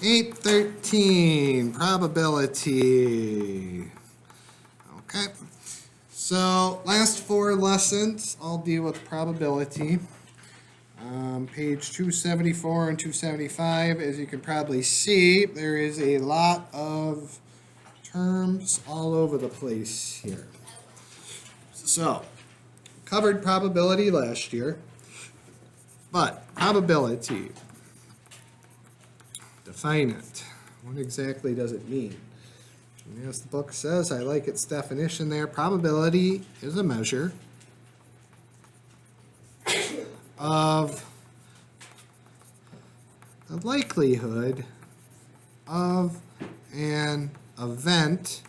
813, probability. Okay, so last 4 lessons, I'll deal with probability. Page 274 and 275, as you can probably see, there is a lot of terms all over the place here. So, covered probability last year, but probability, define it. What exactly does it mean? And as the book says, I like its definition there. Probability is a measure of the likelihood of an event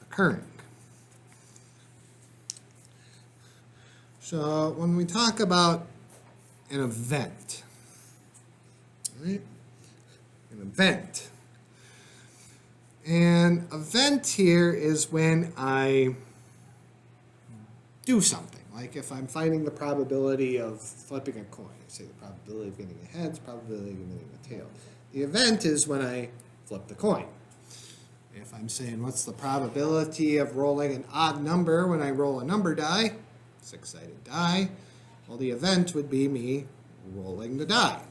occurring. So when we talk about an event, right? An event here is when I do something. Like if I'm finding the probability of flipping a coin, I say the probability of getting a heads, probability of getting a tail. The event is when I flip the coin. If I'm saying what's the probability of rolling an odd number when I roll a number die, 6-sided die, well, the event would be me rolling the die.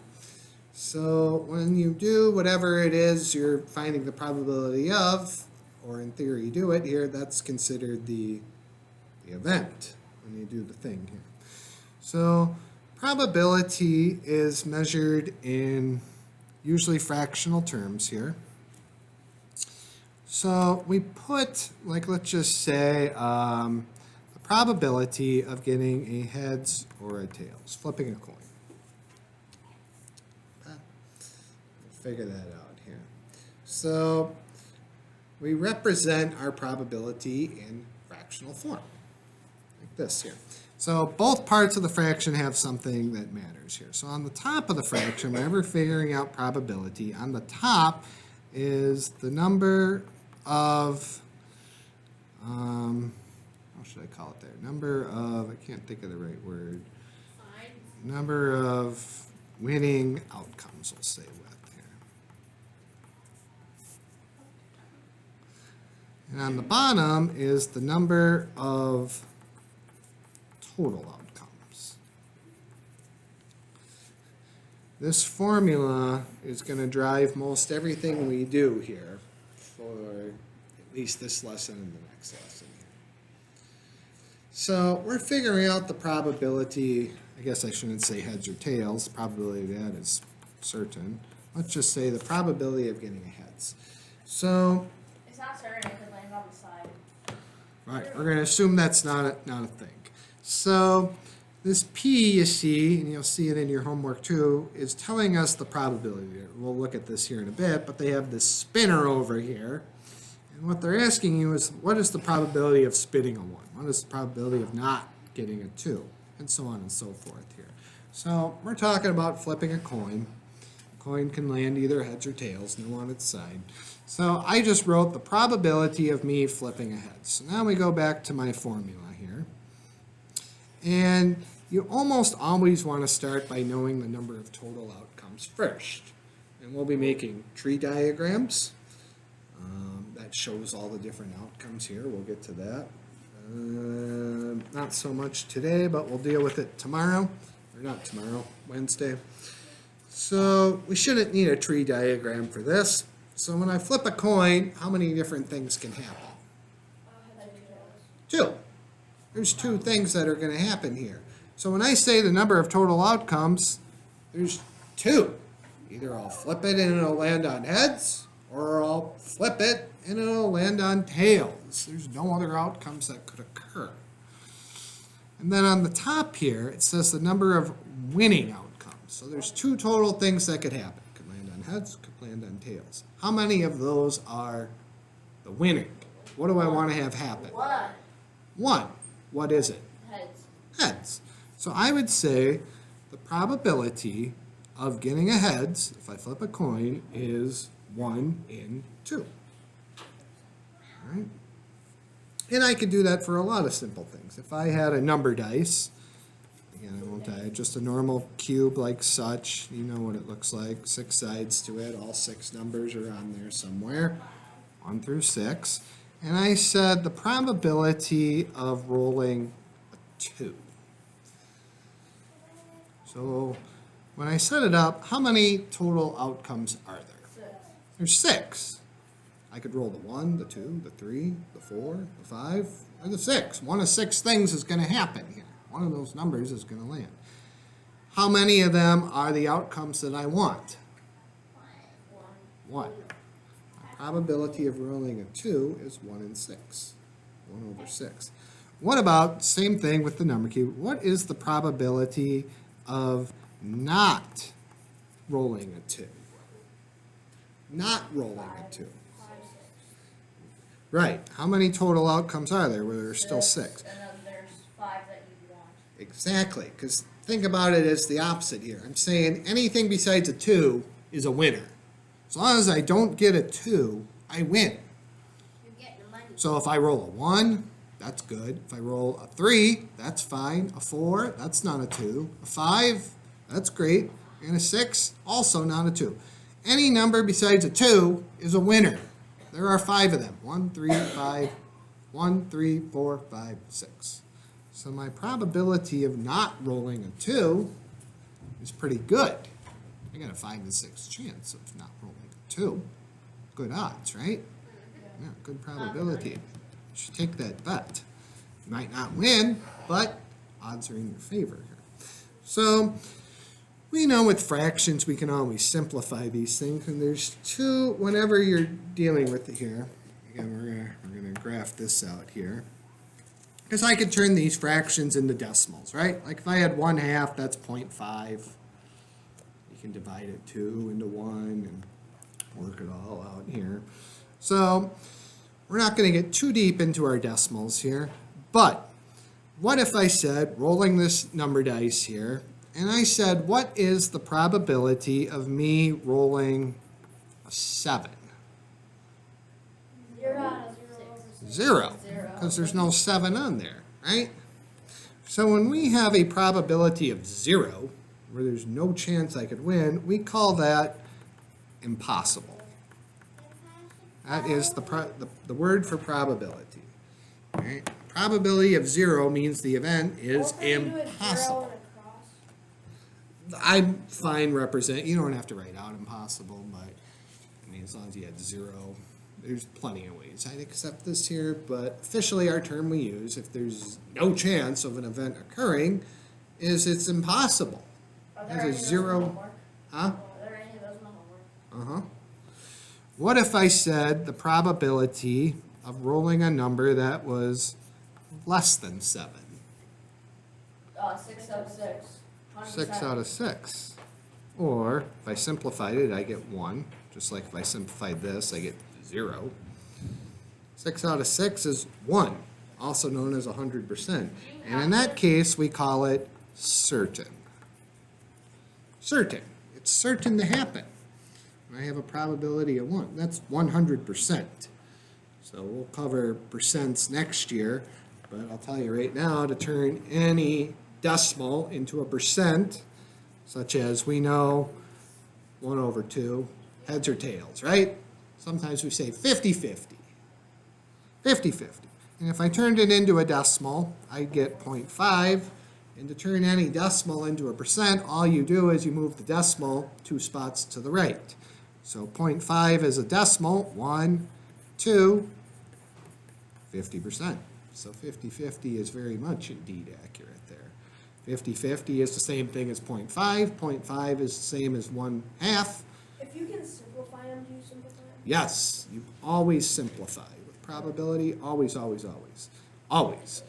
So when you do whatever it is you're finding the probability of, or in theory do it here, that's considered the event when you do the thing here. So probability is measured in usually fractional terms here. So we put, like, let's just say the probability of getting a heads or a tails, flipping a coin. Figure that out here. So we represent our probability in fractional form, like this here. So both parts of the fraction have something that matters here. So on the top of the fraction, whenever we're figuring out probability, on the top is the number of, how should I call it there? Number of, I can't think of the right word. Number of winning outcomes, we'll say with here. And on the bottom is the number of total outcomes. This formula is going to drive most everything we do here for at least this lesson and the next lesson here. So we're figuring out the probability, I guess I shouldn't say heads or tails, the probability of that is certain. Let's just say the probability of getting a heads. So it's not certain, it could land on the side. Right, we're going to assume that's not a thing. So this P you see, and you'll see it in your homework too, is telling us the probability. We'll look at this here in a bit, but they have this spinner over here. And what they're asking you is, what is the probability of spinning a 1? What is the probability of not getting a 2? And so on and so forth here. So we're talking about flipping a coin. A coin can land either heads or tails, no on its side. So I just wrote the probability of me flipping a head. So now we go back to my formula here. And you almost always want to start by knowing the number of total outcomes first. And we'll be making tree diagrams. That shows all the different outcomes here. We'll get to that. Not so much today, but we'll deal with it tomorrow. Or not tomorrow, Wednesday. So we shouldn't need a tree diagram for this. So when I flip a coin, how many different things can happen? 2. There's 2 things that are going to happen here. So when I say the number of total outcomes, there's 2. Either I'll flip it and it'll land on heads, or I'll flip it and it'll land on tails. There's no other outcomes that could occur. And then on the top here, it says the number of winning outcomes. So there's 2 total things that could happen. Could land on heads, could land on tails. How many of those are the winning? What do I want to have happen? 1. What is it? Heads. Heads. So I would say the probability of getting a heads, if I flip a coin, is 1 in 2. All right? And I could do that for a lot of simple things. If I had a number dice, again, I won't die. Just a normal cube like such. You know what it looks like. 6 sides to it. All 6 numbers are on there somewhere. 1 through 6. And I said the probability of rolling a 2. So when I set it up, how many total outcomes are there? 6. There's 6. I could roll the 1, the 2, the 3, the 4, the 5, or the 6. One of 6 things is going to happen here. One of those numbers is going to land. How many of them are the outcomes that I want? 1. My probability of rolling a 2 is 1 in 6. 1 over 6. What about, same thing with the number cube, what is the probability of not rolling a 2? Not rolling a 2. Right. How many total outcomes are there where there's still 6? And then there's 5 that you want. Exactly, because think about it as the opposite here. I'm saying anything besides a 2 is a winner. As long as I don't get a 2, I win. You're getting the money. So if I roll a 1, that's good. If I roll a 3, that's fine. A 4, that's not a 2. A 5, that's great. And a 6, also not a 2. Any number besides a 2 is a winner. There are 5 of them. 1, 3, 5, 1, 3, 4, 5, 6. So my probability of not rolling a 2 is pretty good. I got a 5 in 6 chance of not rolling a 2. Good odds, right? Yeah, good probability. You should take that bet. You might not win, but odds are in your favor here. So we know with fractions we can always simplify these things, and there's 2 whenever you're dealing with it here. Again, we're gonna graph this out here. Because I could turn these fractions into decimals, right? Like if I had 1/2, that's 0.5. You can divide it 2 into 1 and work it all out here. So we're not going to get too deep into our decimals here, but what if I said, rolling this number dice here, and I said, what is the probability of me rolling a 7? 0, because there's no 7 on there, right? So when we have a probability of 0, where there's no chance I could win, we call that impossible. That is the word for probability. Right? Probability of 0 means the event is impossible. I'm fine represent. You don't have to write out impossible, but I mean, as long as you had 0, there's plenty of ways I'd accept this here. But officially, our term we use, if there's no chance of an event occurring, is it's impossible. Are There's there a any of those 0. homework? Huh? Are there any of those in the homework? What if I said the probability of rolling a number that was less than 7? 6 out of 6. 6 out of 6. Or if I simplified it, I get 1. Just like if I simplified this, I get 0. 6 out of 6 is 1, also known as 100%. And in that case, we call it certain. Certain. It's certain to happen. I have a probability of 1. That's 100%. So we'll cover percents next year, but I'll tell you right now, to turn any decimal into a percent, such as we know 1 over 2, heads or tails, right? Sometimes we say 50-50. 50-50. And if I turned it into a decimal, I'd get 0.5. And to turn any decimal into a percent, all you do is you move the decimal 2 spots to the right. So 0.5 is a decimal, 1, 2, 50%. So 50-50 is very much indeed accurate there. 50-50 is the same thing as 0.5. 0.5 is the same as 1/2. If you can simplify them, do you simplify them? Yes, you always simplify. With probability, always, always, always. Always.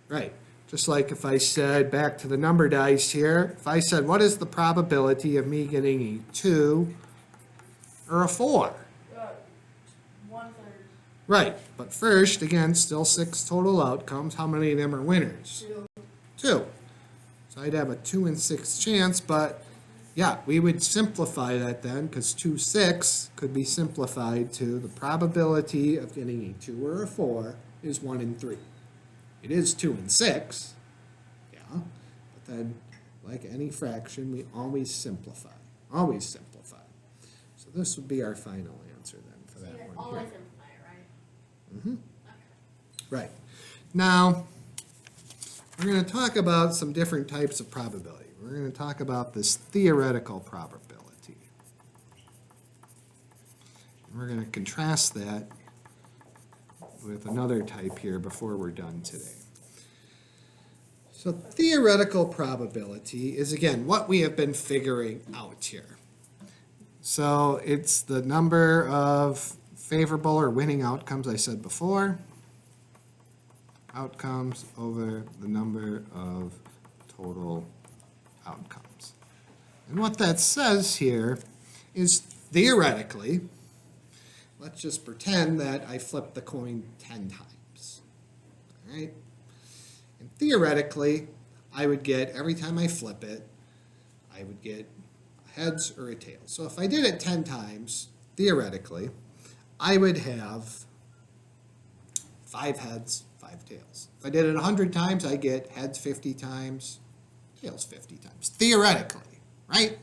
Right. Just like if I said, back to the number dice here, if I said, what is the probability of me getting a 2 or a 4? 1/3. Right, but first, again, still 6 total outcomes. How many of them are winners? 2. So I'd have a 2 in 6 chance, but yeah, we would simplify that then, because 2, 6 could be simplified to the probability of getting a 2 or a 4 is 1 in 3. It is 2 in 6, yeah, but then like any fraction, we always simplify. Always simplify. So this would be our final answer then for So that you're one always here. simplify it, right? Mm-hmm. Okay. Right. Now, we're going to talk about some different types of probability. We're going to talk about this theoretical probability. And we're going to contrast that with another type here before we're done today. So theoretical probability is, again, what we have been figuring out here. So it's the number of favorable or winning outcomes I said before, outcomes over the number of total outcomes. And what that says here is theoretically, let's just pretend that I flipped the coin 10 times. All right? And theoretically, I would get, every time I flip it, I would get a heads or a tail. So if I did it 10 times, theoretically, I would have 5 heads, 5 tails. If I did it 100 times, I get heads 50 times, tails 50 times. Theoretically, right?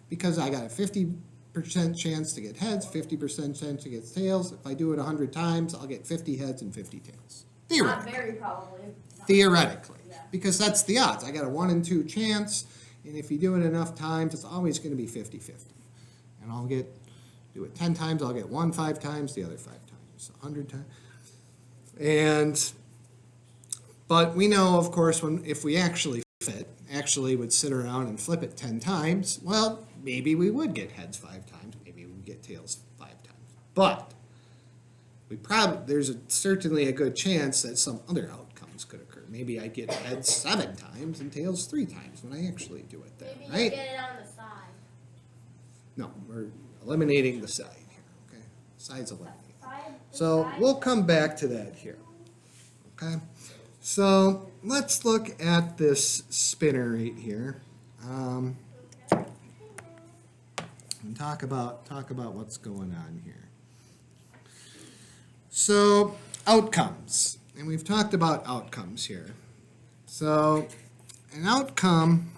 Because I got a 50% chance to get heads, 50% chance to get tails. If I do it 100 times, I'll get 50 heads and 50 tails. Not Theoretically. very probably. Not- Theoretically. Yeah. Because that's the odds. I got a 1 in 2 chance, and if you do it enough times, it's always going to be 50-50. And I'll do it 10 times, I'll get 1 5 times, the other 5 times, 100 times. But we know, of course, if we actually would sit around and flip it 10 times, well, maybe we would get heads 5 times, maybe we would get tails 5 times. But there's certainly a good chance that some other outcomes could occur. Maybe I get heads 7 times and tails 3 times when I actually do it there, Maybe you right? get it on the side. No, we're eliminating the side here, okay? Side's eliminated. Side. So we'll come back to that here, okay? So let's look at this spinner right here. And talk about what's going on here. So outcomes, and we've talked about outcomes here. So an outcome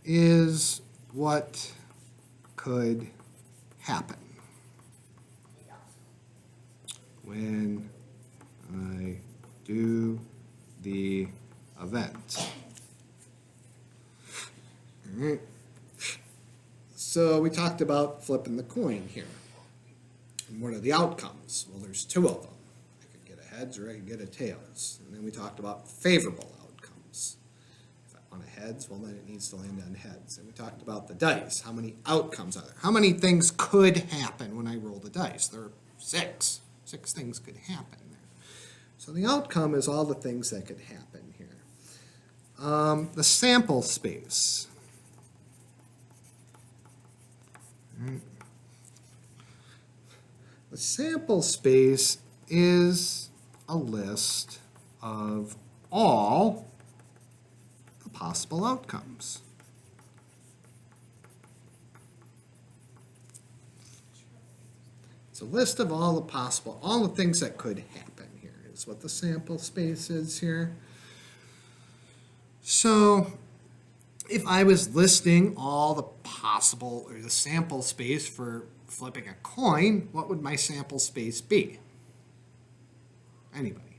is what could happen when I do the event. All right. So we talked about flipping the coin here. And what are the outcomes? Well, there's 2 of them. I could get a heads or I could get a tails. And then we talked about favorable outcomes. If I want a heads, well, then it needs to land on heads. And we talked about the dice. How many outcomes are there? How many things could happen when I roll the dice? There are 6. 6 things could happen there. So the outcome is all the things that could happen here. The sample space. The sample space is a list of all the possible outcomes. It's a list of all the things that could happen here is what the sample space is here. So if I was listing all the possible, or the sample space for flipping a coin, what would my sample space be? Anybody?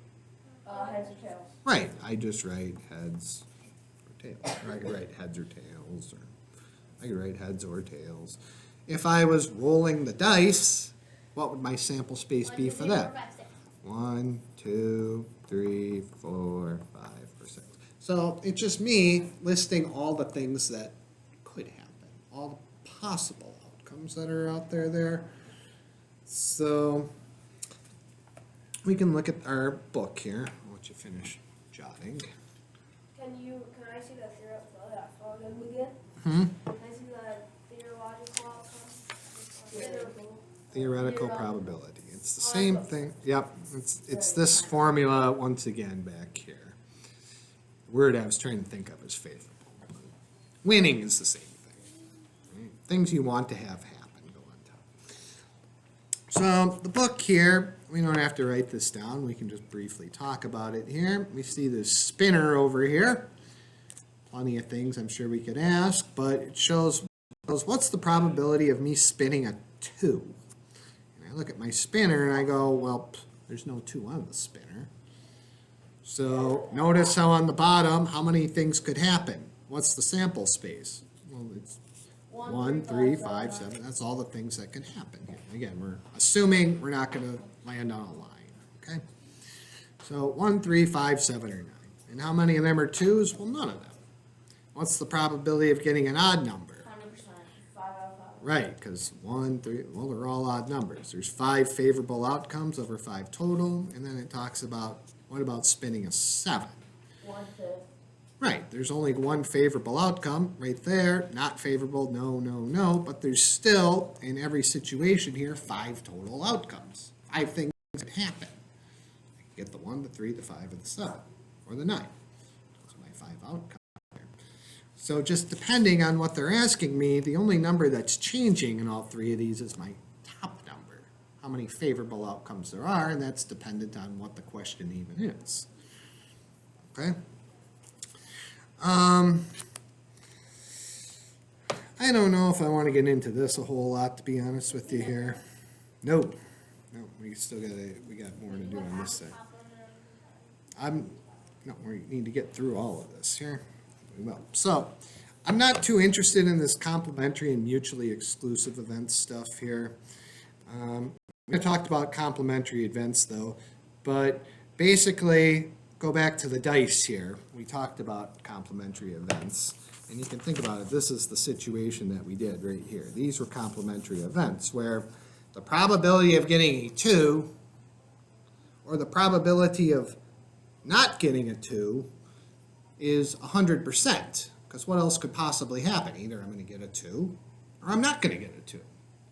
Heads or tails. Right, I just write heads or tails. Or I could write heads or tails, or I could write heads or tails. If I was rolling the dice, what would my sample space be for that? 1, 2, 3, 4, 5, or 6. So it's just me listing all the things that could happen, all the possible outcomes that are out there. So we can look at our book here. I'll let you finish jotting. Can I see the theoretical again? Hmm? Can I see the theoretical outcome? Theoretical probability. It's the same thing. Yep, it's this formula once again back here. The word I was trying to think of is favorable. Winning is the same thing. Right? Things you want to have happen go on top. So the book here, we don't have to write this down. We can just briefly talk about it here. We see this spinner over here. Plenty of things I'm sure we could ask, but it shows what's the probability of me spinning a 2? And I look at my spinner and I go, well, there's no 2 on the spinner. So notice how on the bottom, how many things could happen? What's the sample space? Well, it's 1, 3, 5, 7. That's all the things that can happen here. Again, we're assuming we're not going to land on a line, okay? So 1, 3, 5, 7, or 9. And how many of them are 2s? Well, none of them. What's the probability of getting an odd number? 100%. 5 out of 5. Right, because 1, 3, well, they're all odd numbers. There's 5 favorable outcomes over 5 total, and then it talks about, what about spinning a 7? 1, 2. Right, there's only one favorable outcome right there, not favorable, no, no, no, but there's still, in every situation here, 5 total outcomes. 5 things that happen. I can get the 1, the 3, the 5, or the 7, or the 9. Those are my 5 outcomes there. So just depending on what they're asking me, the only number that's changing in all 3 of these is my top number. How many favorable outcomes there are, and that's dependent on what the question even is. Okay? I don't know if I want to get into this a whole lot, to be honest with you here. No, we got more to do on this side. We need to get through all of this here. We will. So, I'm not too interested in this complementary and mutually exclusive events stuff here. We talked about complementary events though, but basically, go back to the dice here. We talked about complementary events. And you can think about it, this is the situation that we did right here. These were complementary events where the probability of getting a 2 or the probability of not getting a 2 is 100%. Because what else could possibly happen? Either I'm going to get a 2 or I'm not going to get a 2.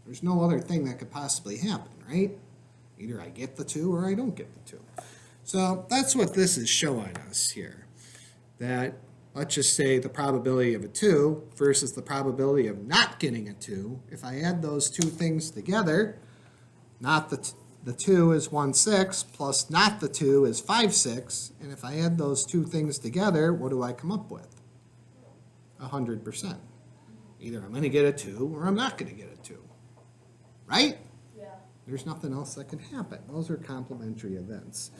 There's no other thing that could possibly happen, right? Either I get the 2 or I don't get the 2. So that's what this is showing us here. That, let's just say the probability of a 2 versus the probability of not getting a 2. If I add those two things together, not the 2 is 1/6 plus not the 2 is 5/6. And if I add those two things together, what do I come up with? 100%. Either I'm going to get a 2 or I'm not going to get a 2. Right? Yeah. There's nothing else that can happen. Those are complementary events.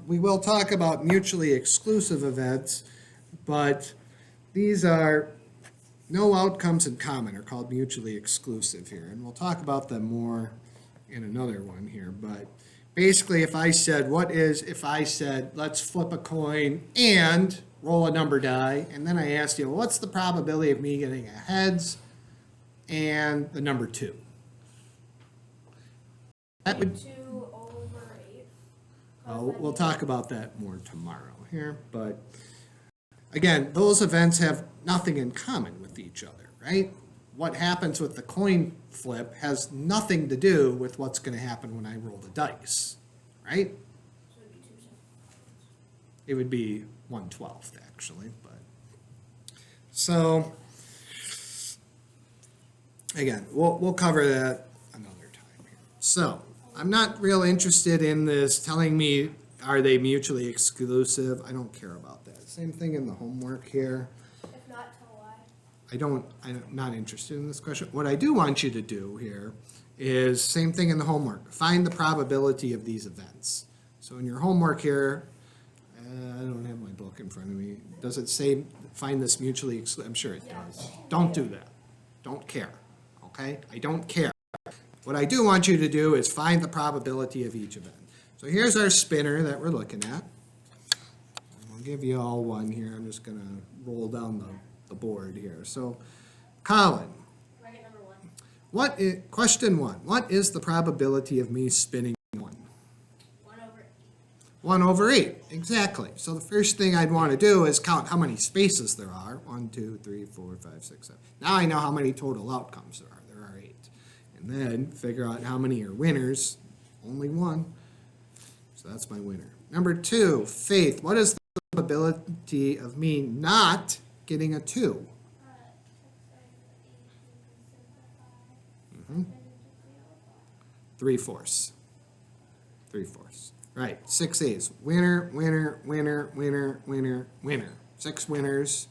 We will talk about mutually exclusive events, but these are no outcomes in common are called mutually exclusive here. And we'll talk about them more in another one here. But basically, if I said, let's flip a coin and roll a number die, and then I asked you, what's the probability of me getting a heads and the number 2? That would 2 over 8. we'll talk about that more tomorrow here, but again, those events have nothing in common with each other, right? What happens with the coin flip has nothing to do with what's going to happen when I roll the dice, right? So it'd be 2 separate. It would be 1/12 actually, but so again, we'll cover that another time here. So I'm not real interested in this telling me, are they mutually exclusive? I don't care about that. Same thing in the homework here. If not, tell why. I'm not interested in this question. What I do want you to do here is same thing in the homework. Find the probability of these events. So in your homework here, I don't have my book in front of me. Does it say find this mutually exclusive? I'm sure it does. Don't do that. Don't care. Okay? I don't care. What I do want you to do is find the probability of each event. So here's our spinner that we're looking at. I'll give you all one here. I'm just going to roll down the board here. So, Colin, Bracket number 1. question 1. What is the probability of me spinning 1? 1 over 8. 1 over 8. Exactly. So the first thing I'd want to do is count how many spaces there are. 1, 2, 3, 4, 5, 6, 7. Now I know how many total outcomes there are. There are 8. And then figure out how many are winners. Only 1. So that's my winner. Number 2, Faith. What is the probability of me not getting a 2? 3/4. 3/4. Right, 6 A's. Winner, winner, winner, winner, winner, winner. 6 winners,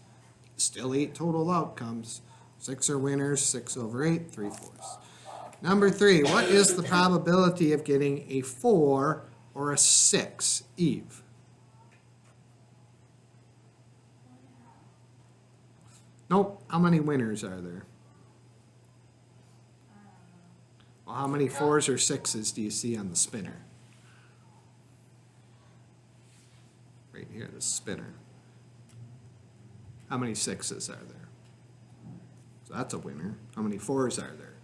still 8 total outcomes. 6 are winners, 6 over 8, 3/4. Number 3, what is the probability of getting a 4 or a 6, Eve? Nope, how many winners are there? Well, how many 4s or 6s do you see on the spinner? Right here, the spinner. How many 6s are there? So that's a winner. How many 4s are there?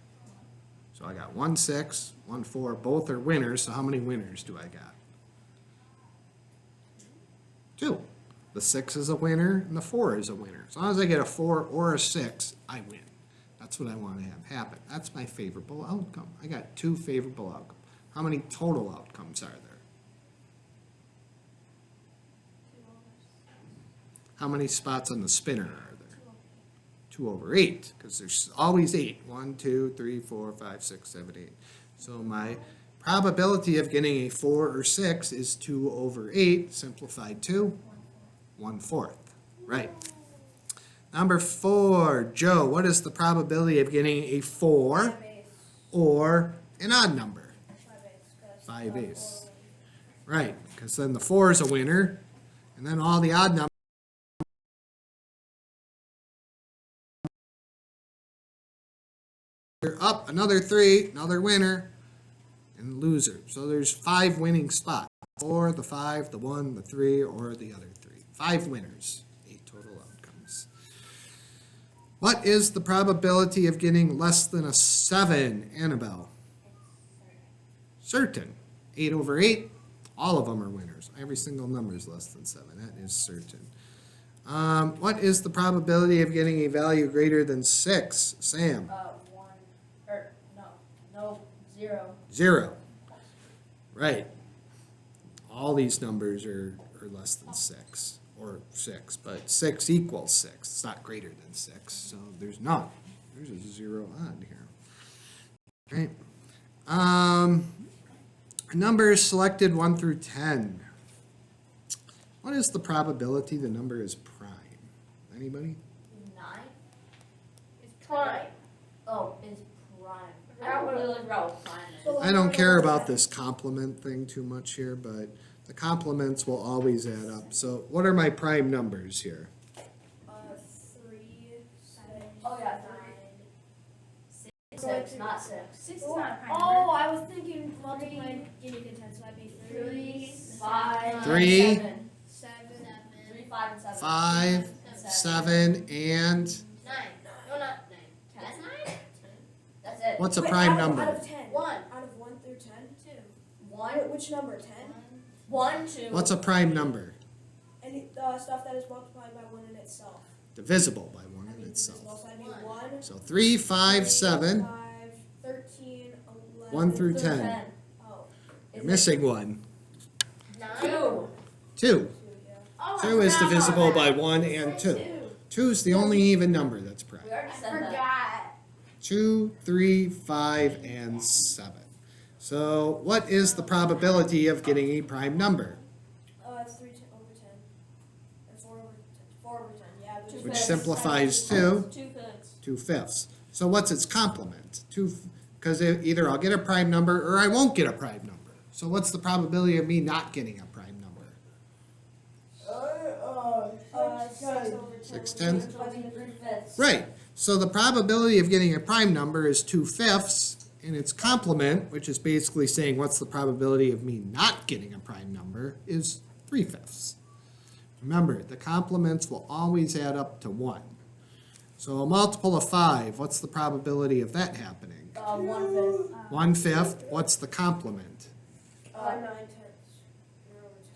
So I got 1 6, 1 4, both are winners, so how many winners do I got? 2. The 6 is a winner and the 4 is a winner. As long as I get a 4 or a 6, I win. That's what I want to have happen. That's my favorable outcome. I got 2 favorable outcomes. How many total outcomes are there? How many spots on the spinner are there? 2 over 8, because there's always 8. 1, 2, 3, 4, 5, 6, 7, 8. So my probability of getting a 4 or 6 is 2 over 8, simplified to 1/4. Right. Number 4, Joe, what is the probability of getting a 4 or an odd number? 5 eighths. Right, because then the 4 is a winner, and then all the odd numbers are up, another 3, another winner, and loser. So there's 5 winning spots. 4, the 5, the 1, the 3, or the other 3. 5 winners, 8 total outcomes. What is the probability of getting less than a 7, Annabelle? Certain. 8 over 8, all of them are winners. Every single number is less than 7. That is certain. What is the probability of getting a value greater than 6, Sam? 1, or, no, 0. 0. Right. All these numbers are less than 6, or 6, but 6 equals 6. It's not greater than 6, so there's none. There's a 0 on here. Right. Numbers selected 1 through 10. What is the probability the number is prime? Anybody? 9? It's prime. Oh, it's prime. I don't really wrote prime. So- I don't care about this complement thing too much here, but the complements will always add up. So what are my prime numbers here? 3, 7, Oh, yeah, 6, not 6. 6 is is not not a a prime prime number. I was thinking multiplying guinea pig 10, so that'd be 3, 5, 3, 7. 7, 3, 5, and 7. 5, 7, and 9. No, not 9. 10? 9? That's it. what's a Wait, prime out number? of 10. 1. Out of 1 through 10? 2. 1. Which number? 10? 1, 2. What's a prime number? Any stuff that is multiplied by 1 in itself. Divisible by 1 I in mean, itself. So that'd be 1. 1. So 3, 5, 7, 5, 13, 11. 1 through Through 10. Oh, You're missing 1. 9. 2. 2, yeah. Oh, 2 is I forgot divisible about by that. 1 and 2. 2 is the only even number that's prime. We already I said that. forgot. 2, 3, 5, and 7. So what is the probability of getting a prime number? 3 over 10. And 4 over 10. 4 over 10, yeah. there's- Two Which fifths. simplifies to 2/5. 2/5. So what's its complement? Because either I'll get a prime number or I won't get a prime number. So what's the probability of me not getting a prime number? 6 over 10. 6 tenths? 3/5. Right. So the probability of getting a prime number is 2/5, and its complement, which is basically saying what's the probability of me not getting a prime number, is 3/5. Remember, the complements will always add up to 1. So a multiple of 5, what's the probability of that happening? 1/5. 1/5, what's the complement? 9 tenths.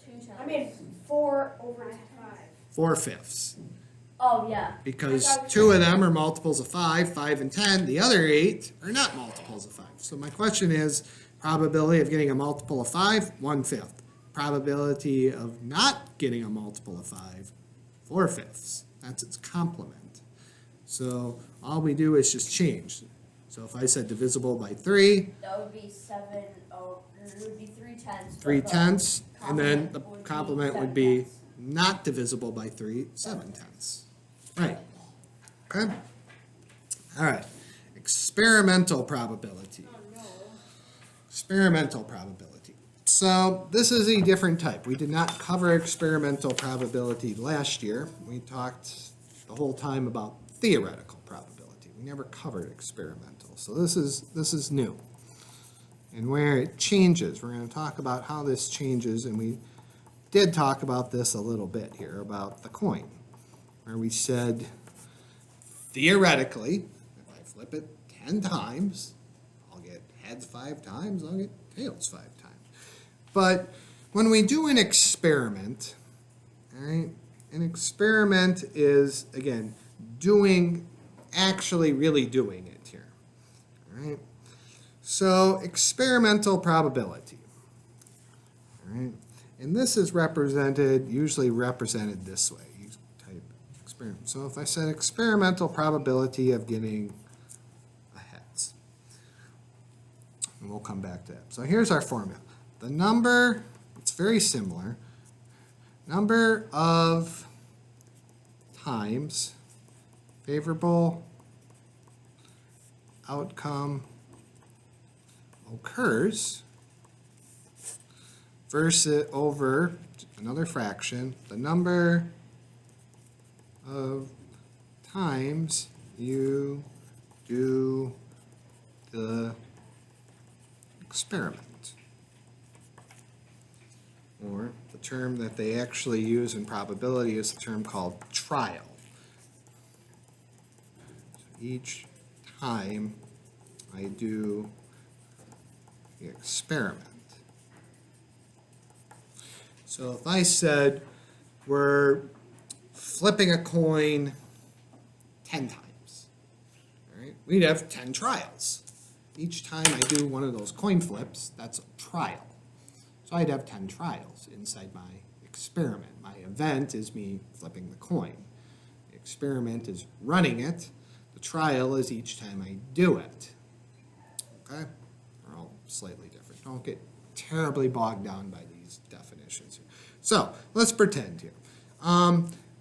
2 tenths. I mean, 4 over 5. 4/5. Oh, yeah. Because 2 of them are multiples of 5, 5 and 10. The other 8 are not multiples of 5. So my question is, probability of getting a multiple of 5, 1/5. Probability of not getting a multiple of 5, 4/5. That's its complement. So all we do is just change. So if I said divisible by 3, That would be 7, oh, it would be 3/10. 3/10, and then the complement complement would be 7/10. not divisible by 3, 7/10. Right. Okay? All right. Experimental probability. Oh, no. Experimental probability. So this is a different type. We did not cover experimental probability last year. We talked the whole time about theoretical probability. We never covered experimental. So this is new. And where it changes, we're going to talk about how this changes, and we did talk about this a little bit here about the coin, where we said theoretically, if I flip it 10 times, I'll get heads 5 times, I'll get tails 5 times. But when we do an experiment, all right, an experiment is, again, actually really doing it here, all right? So experimental probability, all right? And this is usually represented this way. You type experiment. So if I said experimental probability of getting a heads, and we'll come back to that. So here's our formula. The number, it's very similar, number of times favorable outcome occurs versus over another fraction, the number of times you do the experiment. Or the term that they actually use in probability is the term called trial. So each time I do the experiment. So if I said we're flipping a coin 10 times, all right, we'd have 10 trials. Each time I do one of those coin flips, that's a trial. So I'd have 10 trials inside my experiment. My event is me flipping the coin. The experiment is running it. The trial is each time I do it. Okay? They're all slightly different. Don't get terribly bogged down by these definitions here. So let's pretend here.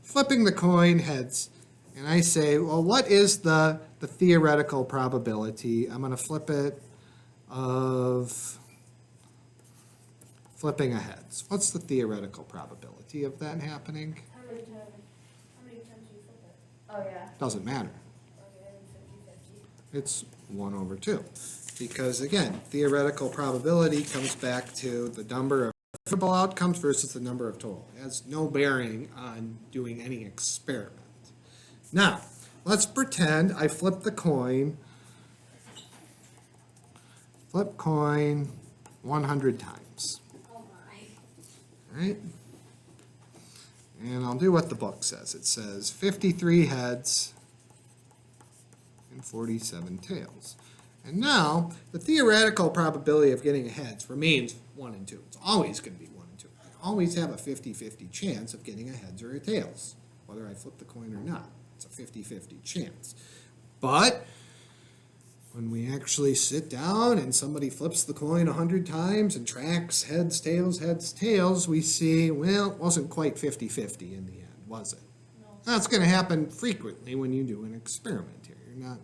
Flipping the coin heads, and I say, well, what is the theoretical probability? I'm going to flip it of flipping a heads. What's the theoretical probability of that happening? How many times do you flip it? Oh, yeah. Doesn't matter. Okay, 50/50. It's 1 over 2. Because again, theoretical probability comes back to the number of favorable outcomes versus the number of total. It has no bearing on doing any experiment. Now, let's pretend I flip the coin, flip coin 100 times. Oh my. All right? And I'll do what the book says. It says 53 heads and 47 tails. And now, the theoretical probability of getting a heads remains 1 and 2. It's always going to be 1 and 2. I always have a 50-50 chance of getting a heads or a tails, whether I flip the coin or not. It's a 50-50 chance. But when we actually sit down and somebody flips the coin 100 times and tracks heads, tails, we see, well, it wasn't quite 50-50 in the end, was it? No. That's going to happen frequently when you do an experiment here. You're not,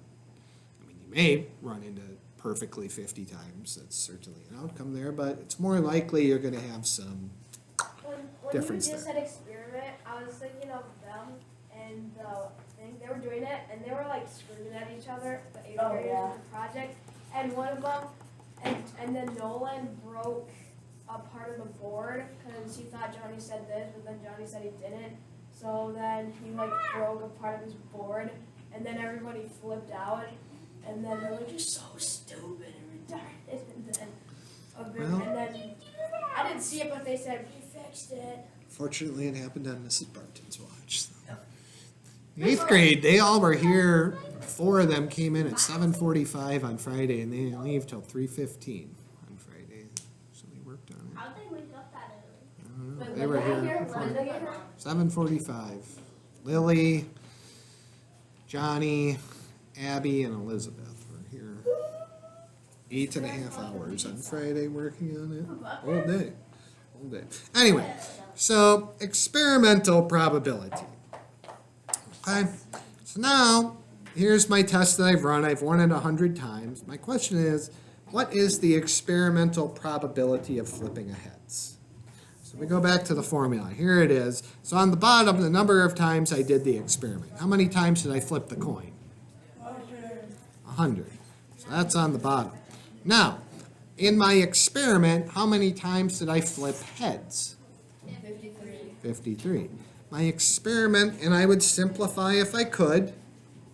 I mean, you may run into perfectly 50 times. That's certainly an outcome there, but it's more likely you're going to have some When difference you just there. said experiment, I was thinking of them and the thing they were doing it, and they were like screaming at each other, the 8th Oh, graders yeah. in the project, and one of them, and then Nolan broke a part of the board because he thought Johnny said this, but then Johnny said he didn't. So then he like broke a part of his board, and then everybody flipped out, and then they're like, "You're so stupid and retarded," and then Well- and then I didn't see it, but they said we fixed it. Fortunately, it happened on Mrs. Barton's watch. So. In 8th grade, they all were here. 4 of them came in at 7:45 on Friday, and they didn't leave till 3:15 on Friday. So they worked on it. How'd they wake up that early? I don't know. Wait, They when were did I here hear- before. when did I get here? 7:45. Lily, Johnny, Abby, and Elizabeth were here 8.5 hours on Friday working on it. All day. All day. Anyway, so experimental probability. Okay, so now here's my test that I've run. I've run it 100 times. My question is, what is the experimental probability of flipping a heads? So we go back to the formula. Here it is. So on the bottom, the number of times I did the experiment. How many times did I flip the coin? 100. So that's on the bottom. Now, in my experiment, how many times did I flip heads? 53. My experiment, and I would simplify if I could,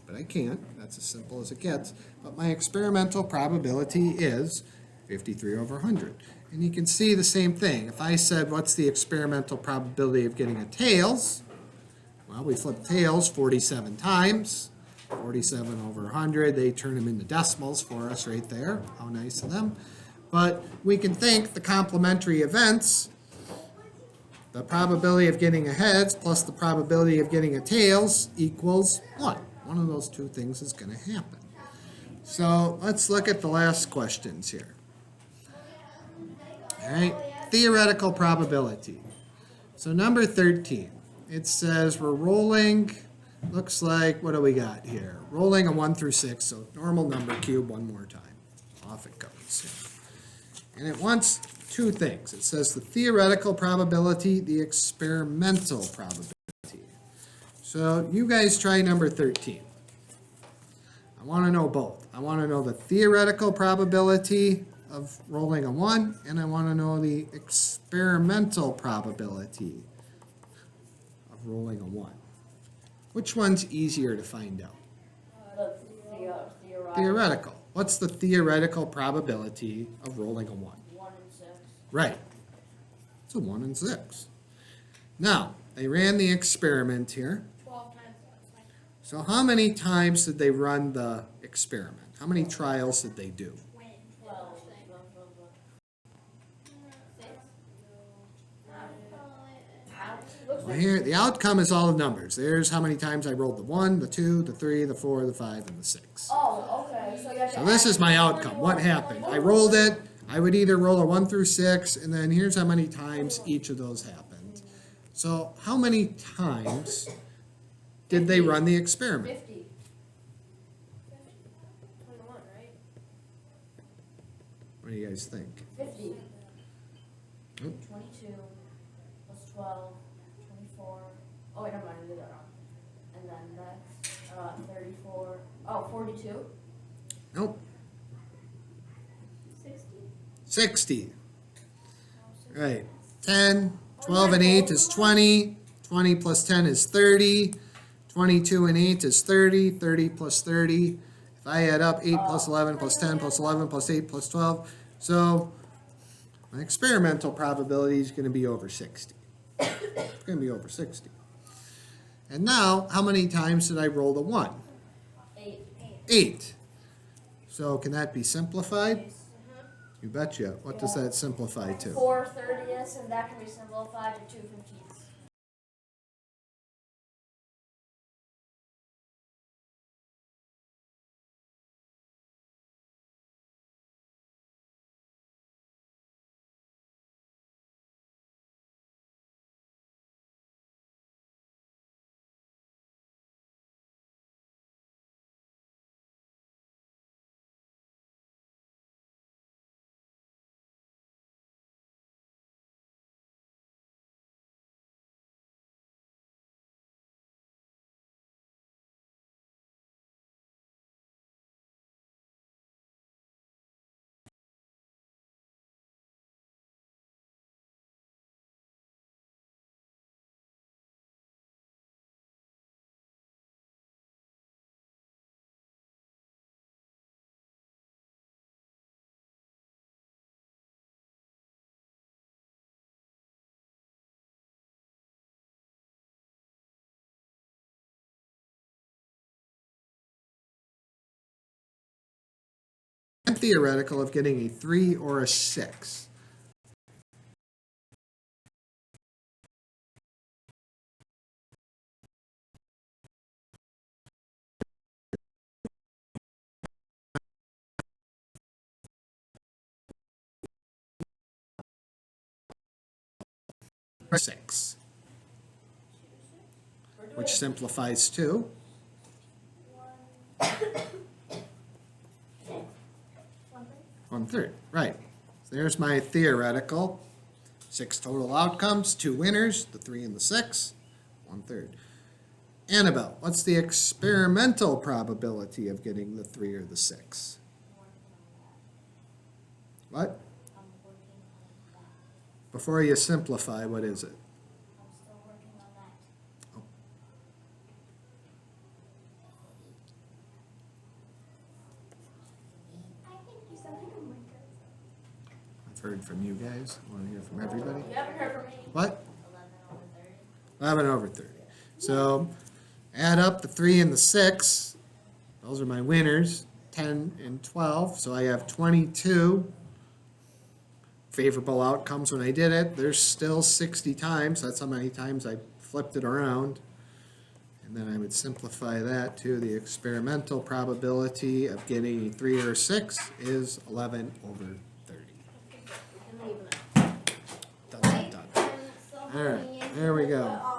but I can't. That's as simple as it gets. But my experimental probability is 53 over 100. And you can see the same thing. If I said, what's the experimental probability of getting a tails? Well, we flip tails 47 times. 47 over 100. They turn them into decimals for us right there. How nice of them. But we can think the complementary events, the probability of getting a heads plus the probability of getting a tails equals what? One of those two things is going to happen. So let's look at the last questions here. All right, theoretical probability. So number 13, it says we're rolling, looks like, what do we got here? Rolling a 1 through 6, so normal number cube one more time. Off it goes. And it wants two things. It says the theoretical probability, the experimental probability. So you guys try number 13. I want to know both. I want to know the theoretical probability of rolling a 1, and I want to know the experimental probability of rolling a 1. Which one's easier to find out? Theoretical. What's the theoretical probability of rolling a 1? 1 in 6. Right. It's a 1 in 6. Now, they ran the experiment here. 12 times. So how many times did they run the experiment? How many trials did they do? 12. Well, here, the outcome is all the numbers. There's how many times I rolled the 1, the 2, the 3, the 4, the 5, and the 6. Oh, okay. So you have to So this is my outcome. What happened? I rolled it. I would either roll a 1 through 6, and then here's how many times each of those happened. So how many times did they run the experiment? 50. 21, right? What do you guys think? 50. Oop. 22 plus 12, 24. Oh, wait, never mind, I did that wrong. And then that's 34. Oh, 42. Nope. 60. 60. Right. 10, 12 and 8 is 20. 20 plus 10 is 30. 22 and 8 is 30. 30 plus 30. If I add up 8 plus 11 plus 10 plus 11 plus 8 plus 12. So my experimental probability is going to be over 60. It's going to be over 60. And now, how many times did I roll the 1? 8. 8. So can that be simplified? You betcha. What does that simplify to? 4 30ths, and that can be simplified to 2 15ths. And theoretical of getting a 3 or a 6. 6, which simplifies to 1/3. Right. So there's my theoretical. 6 total outcomes, 2 winners, the 3 and the 6, 1/3. Annabelle, what's the experimental probability of getting the 3 or the 6? What? I'm working on that. Before you simplify, what is it? I'm still working on that. I think you sound like a Minecraft. I've heard from you guys. Want to hear from everybody? You haven't heard from me. What? 11 over 30. 11 over 30. So add up the 3 and the 6. Those are my winners, 10 and 12. So I have 22 favorable outcomes when I did it. There's still 60 times. That's how many times I flipped it around. And then I would simplify that to the experimental probability of getting a 3 or a 6 is 11 over 30. And leaving it. Done, done, done. All right, there we go.